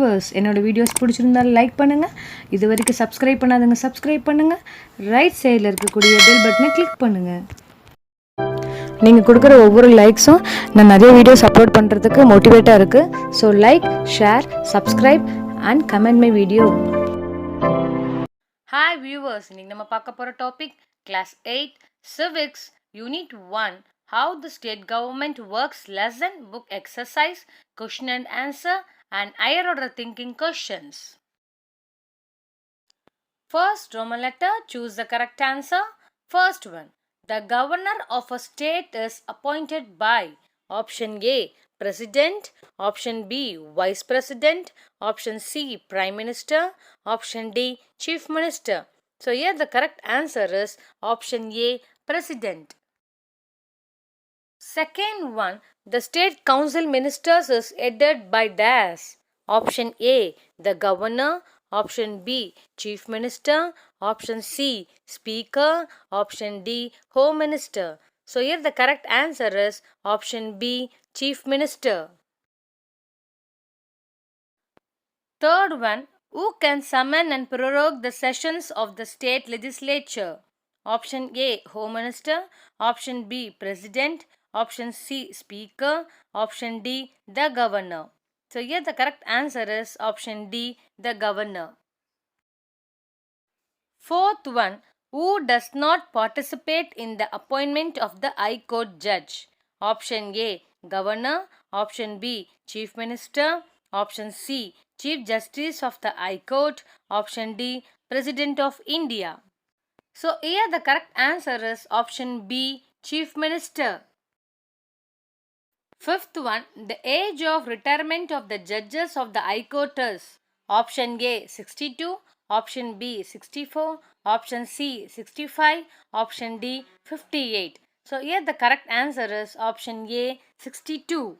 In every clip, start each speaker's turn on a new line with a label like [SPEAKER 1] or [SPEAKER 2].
[SPEAKER 1] Viewers, என்னோட videos பிடிச்சிருந்தாலும் like பண்ணுங்கள். இது வரைக்கும் சப்ஸ்கிரைப் பண்ணாதவங்க சப்ஸ்கிரைப் பண்ணுங்கள். ரைட் சைடில் இருக்கக்கூடிய பெல் பட்டனை கிளிக் பண்ணுங்கள். நீங்கள் கொடுக்குற ஒவ்வொரு லைக்ஸும் நான் நிறைய வீடியோஸ் அப்லோட் பண்ணுறதுக்கு மோட்டிவேட்டாக இருக்குது. So like, share, subscribe and comment my video. Hi viewers, இன்னைக்கு நம்ம பார்க்க போகிற topic class 8 civics unit 1 how the state government works lesson book exercise question and answer and higher order thinking questions. First Roman letter, choose the correct answer. First one, the governor of a state is appointed by option A president, option B vice president, option C prime minister, option D chief minister. So here the correct answer is option A president. Second one, the state council ministers is headed by dash. Option A, the governor. Option B, chief minister. Option C, speaker. Option D, home minister. So here the correct answer is option B, chief minister. Third one, who can summon and prorogue the sessions of the state legislature? Option A, home minister. Option B, president. Option C, speaker. Option D, the governor. So here the correct answer is option D, the governor. Fourth one, who does not participate in the appointment of the High Court judge? Option A, governor. Option B, chief minister. Option C, chief justice of the High Court. Option D, president of India. So here the correct answer is option B, chief minister. Fifth one, the age of retirement of the judges of the High Court is option A 62, option B 64, option C 65, option D 58. So here the correct answer is option A 62.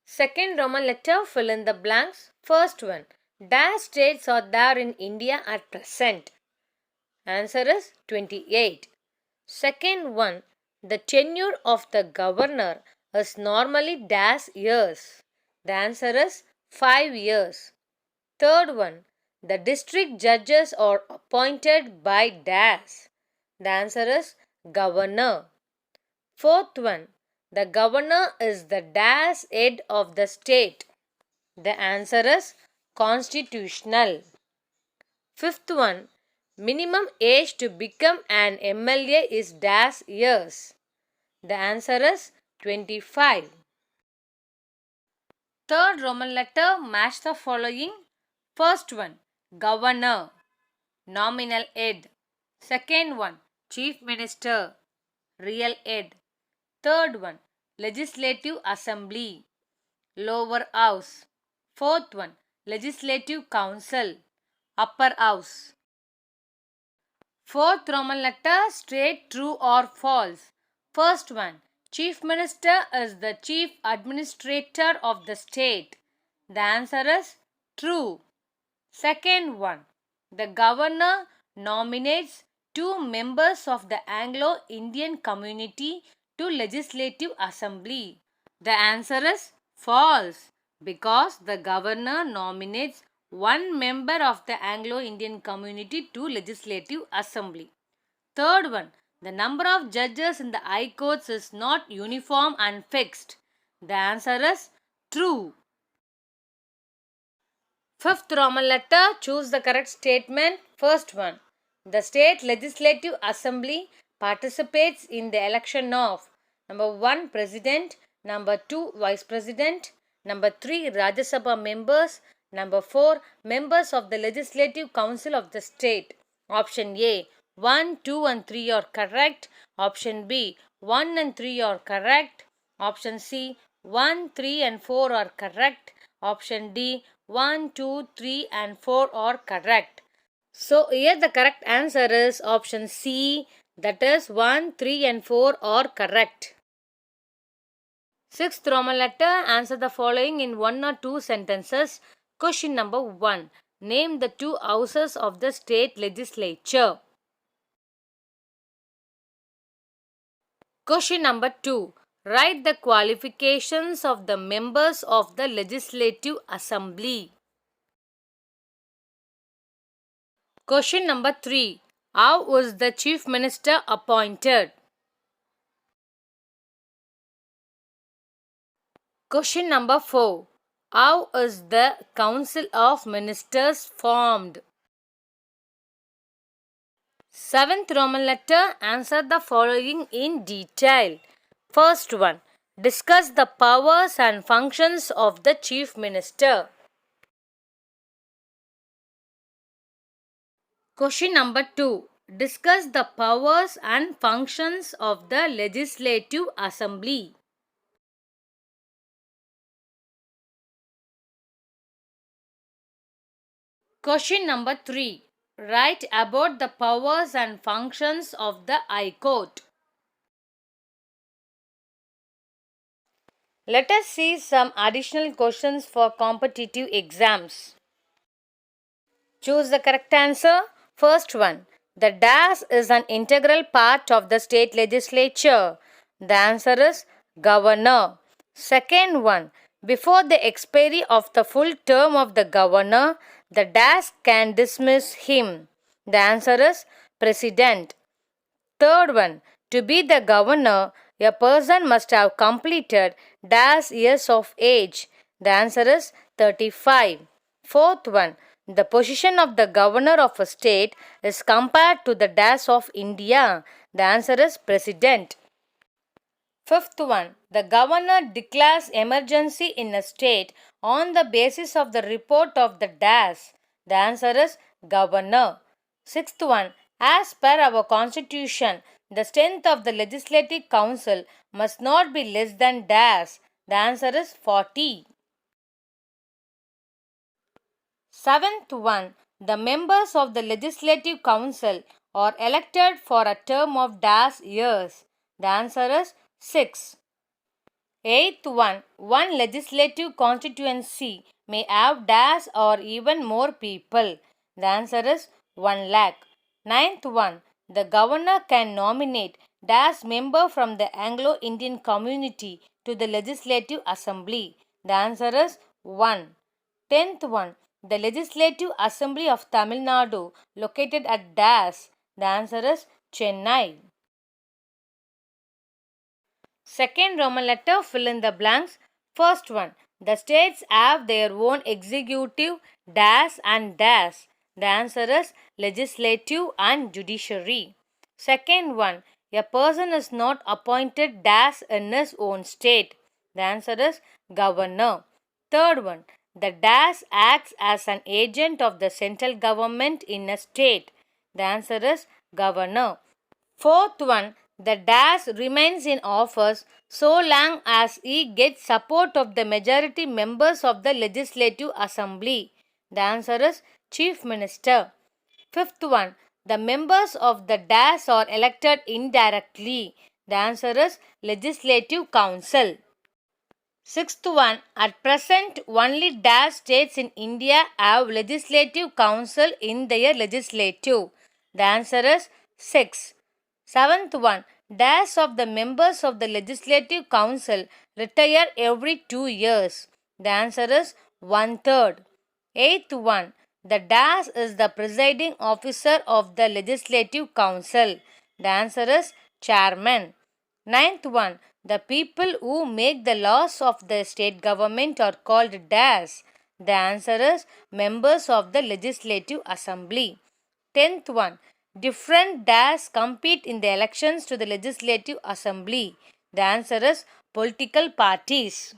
[SPEAKER 1] Second Roman letter, fill in the blanks. First one, dash states are there in India at present? Answer is 28. Second one, the tenure of the governor is normally dash years. The answer is 5 years. Third one, the district judges are appointed by dash. The answer is governor. Fourth one, the governor is the dash head of the state. The answer is constitutional. Fifth one, minimum age to become an MLA is dash years. The answer is 25. Third Roman letter, match the following. First one, governor, nominal head. Second one, chief minister, real head. Third one, legislative assembly, lower house. Fourth one, legislative council, upper house. Fourth Roman letter, straight, true or false. First one, chief minister is the chief administrator of the state. The answer is true. Second one, the governor nominates 2 members of the Anglo-Indian community to legislative assembly. The answer is false because the governor nominates 1 member of the Anglo-Indian community to legislative assembly. Third one, the number of judges in the high courts is not uniform and fixed. The answer is true. Fifth Roman letter, choose the correct statement. First one, the state legislative assembly participates in the election of number 1 president, number 2 vice president, number 3 Rajya Sabha members, number 4 members of the legislative council of the state. Option A 1, 2 and 3 are correct. Option B 1 and 3 are correct. Option C 1, 3 and 4 are correct. Option D 1, 2, 3 and 4 are correct. So here the correct answer is option C, that is 1, 3 and 4 are correct. Sixth Roman letter, answer the following in 1 or 2 sentences. Question number 1, name the 2 houses of the state legislature. Question number 2, Write the qualifications of the members of the Legislative Assembly. Question number 3. How was the Chief Minister appointed? Question number 4. How is the Council of Ministers formed? 7th Roman letter. Answer the following in detail. First one. Discuss the powers and functions of the Chief Minister. Question number 2. Discuss the powers and functions of the Legislative Assembly. Question number 3. Write about the powers and functions of the High Court. Let us see some additional questions for competitive exams. Choose the correct answer. First one. The DAS is an integral part of the state legislature. The answer is governor. Second one. Before the expiry of the full term of the governor, the DAS can dismiss him. The answer is president. Third one. To be the governor, a person must have completed dash years of age. The answer is 35. Fourth one. The position of the governor of a state is compared to the dash of India. The answer is president. Fifth one. The governor declares emergency in a state on the basis of the report of the dash. The answer is governor. Sixth one. As per our constitution, the strength of the legislative council must not be less than dash. The answer is 40. Seventh one. The members of the legislative council are elected for a term of dash years. The answer is 6. Eighth one. One legislative constituency may have dash or even more people. The answer is 1 lakh. Ninth one. The governor can nominate dash member from the Anglo-Indian community to the Legislative Assembly. The answer is 1. Tenth one. The Legislative Assembly of Tamil Nadu located at dash. The answer is Chennai. Second Roman letter, fill in the blanks. First one. The states have their own executive dash and dash. The answer is legislative and judiciary. Second one. A person is not appointed dash in his own state. The answer is governor. Third one. The dash acts as an agent of the central government in a state. The answer is governor. Fourth one. The dash remains in office so long as he gets support of the majority members of the Legislative Assembly. The answer is Chief Minister. Fifth one. The members of the dash are elected indirectly. The answer is Legislative Council. Sixth one. At present, only dash states in India have Legislative Council in their legislative. The answer is 6. Seventh one. Dash of the members of the Legislative Council retire every 2 years. The answer is 1/3. Eighth one. The dash is the presiding officer of the Legislative Council. The answer is chairman. Ninth one. The people who make the laws of the state government are called dash. The answer is members of the Legislative Assembly. Tenth one. Different dash compete in the elections to the Legislative Assembly. The answer is political parties.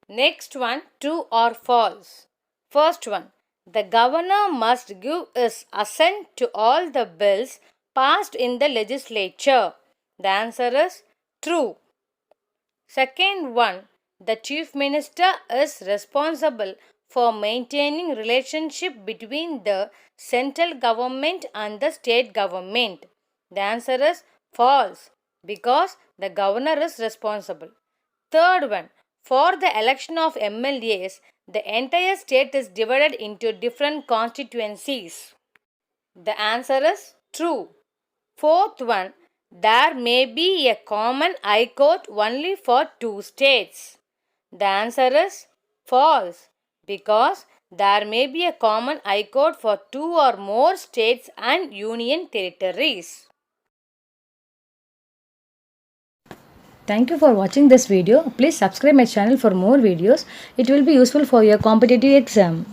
[SPEAKER 1] Next one, true or false. First one. The governor must give his assent to all the bills passed in the legislature. The answer is true. Second one. The chief minister is responsible for maintaining relationship between the central government and the state government. The answer is false because the governor is responsible. Third one. For the election of MLAs, the entire state is divided into different constituencies. The answer is true. Fourth one. there may be a common high court only for 2 states. The answer is false, because there may be a common high court for 2 or more states and union territories.
[SPEAKER 2] Thank you for watching this video. Please subscribe my channel for more videos. It will be useful for your competitive exam.